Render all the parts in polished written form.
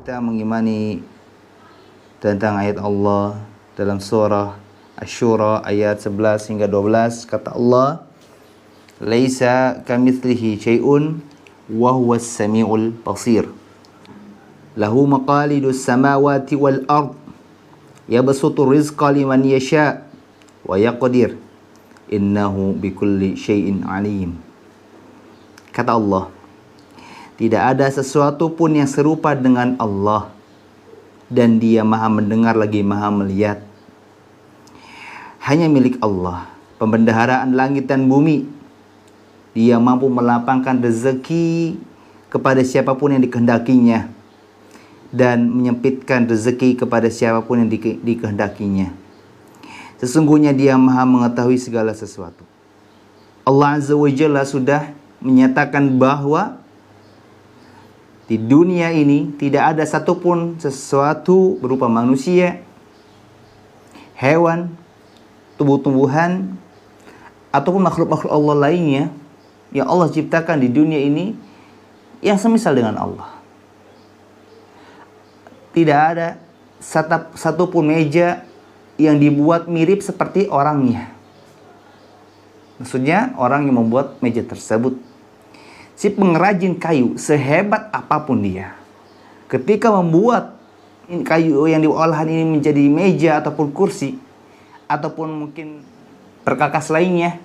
Kita mengimani tentang ayat Allah dalam surah Asy-Syura ayat 11 hingga 12. Kata Allah, "Laisa kamitslihi syai'un wa huwas samiul basir. Lahu maqalidus samawati wal ard. Yabsutu rizqa liman yasha wa yaqdir. Innahu bikulli syai'in alim." Kata Allah, tidak ada sesuatu pun yang serupa dengan Allah, dan Dia Maha mendengar lagi Maha melihat. Hanya milik Allah pembendaharaan langit dan bumi. Dia mampu melapangkan rezeki kepada siapapun yang dikehendakinya, dan menyempitkan rezeki kepada siapapun yang dikehendakinya. Sesungguhnya Dia Maha mengetahui segala sesuatu. Allah Azza wa Jalla sudah menyatakan bahwa di dunia ini tidak ada satupun sesuatu berupa manusia, hewan, tumbuh-tumbuhan, ataupun makhluk-makhluk Allah lainnya yang Allah ciptakan di dunia ini yang semisal dengan Allah. Tidak ada satupun meja yang dibuat mirip seperti orangnya. Maksudnya orang yang membuat meja tersebut. Si pengrajin kayu sehebat apapun dia, ketika membuat kayu yang diolahan ini menjadi meja ataupun kursi ataupun mungkin perkakas lainnya,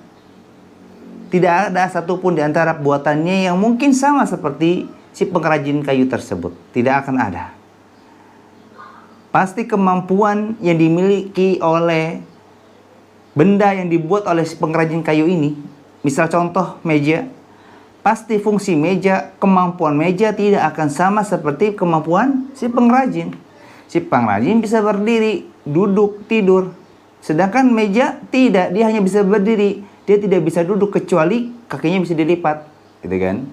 tidak ada satupun di antara buatannya yang mungkin sama seperti si pengrajin kayu tersebut. Tidak akan ada. Pasti kemampuan yang dimiliki oleh benda yang dibuat oleh si pengrajin kayu ini, misal contoh meja, pasti fungsi meja, kemampuan meja tidak akan sama seperti kemampuan si pengrajin. Si pengrajin bisa berdiri, duduk, tidur. Sedangkan meja tidak, dia hanya bisa berdiri. Dia tidak bisa duduk kecuali kakinya bisa dilipat, gitu kan?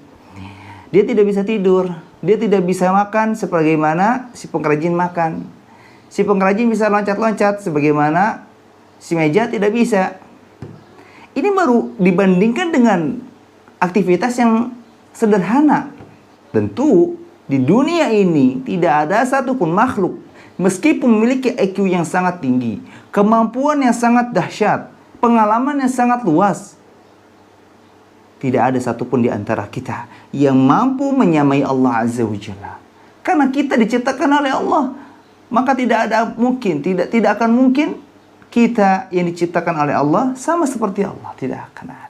Dia tidak bisa tidur, dia tidak bisa makan sebagaimana si pengrajin makan. Si pengrajin bisa loncat-loncat sebagaimana si meja tidak bisa. Ini baru dibandingkan dengan aktivitas yang sederhana. Tentu di dunia ini tidak ada satupun makhluk, meskipun memiliki IQ yang sangat tinggi, kemampuan yang sangat dahsyat, pengalaman yang sangat luas, tidak ada satupun di antara kita yang mampu menyamai Allah Azza wa Jalla. Karena kita diciptakan oleh Allah, maka tidak akan mungkin kita yang diciptakan oleh Allah sama seperti Allah. Tidak akan ada.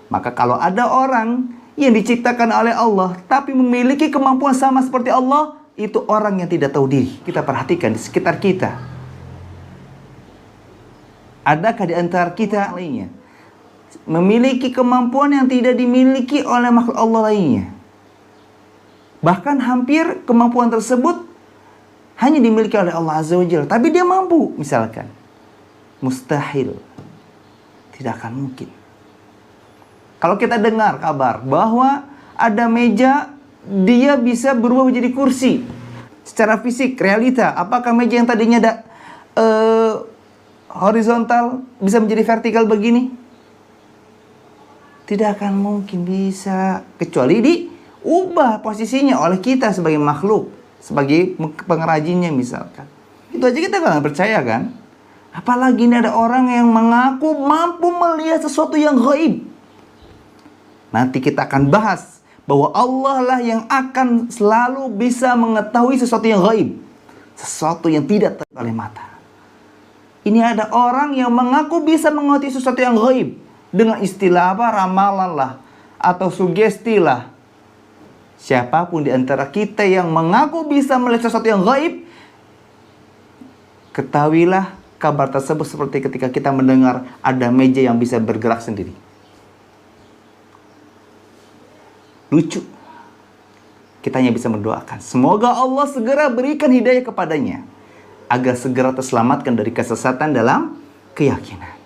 Maka kalau ada orang yang diciptakan oleh Allah tapi memiliki kemampuan sama seperti Allah, itu orang yang tidak tahu diri. Kita perhatikan di sekitar kita. Adakah di antara kita lainnya memiliki kemampuan yang tidak dimiliki oleh makhluk Allah lainnya? Bahkan hampir kemampuan tersebut hanya dimiliki oleh Allah Azza wa Jalla, tapi dia mampu, misalkan. Mustahil. Tidak akan mungkin. Kalau kita dengar kabar bahwa ada meja, dia bisa berubah menjadi kursi. Secara fisik, realita, apakah meja yang tadinya horizontal bisa menjadi vertikal begini? Tidak akan mungkin bisa, kecuali diubah posisinya oleh kita sebagai makhluk, sebagai pengrajinnya misalkan. Itu aja kita nggak percaya kan? Apalagi ini ada orang yang mengaku mampu melihat sesuatu yang gaib. Nanti kita akan bahas bahwa Allah lah yang akan selalu bisa mengetahui sesuatu yang gaib, sesuatu yang tidak terlihat oleh mata. Ini ada orang yang mengaku bisa mengetahui sesuatu yang gaib dengan istilah apa? Ramalan lah, atau sugesti lah. Siapapun di antara kita yang mengaku bisa melihat sesuatu yang gaib, ketahuilah kabar tersebut seperti ketika kita mendengar ada meja yang bisa bergerak sendiri. Lucu. Kita hanya bisa mendoakan, semoga Allah segera berikan hidayah kepadanya, agar segera terselamatkan dari kesesatan dalam keyakinan.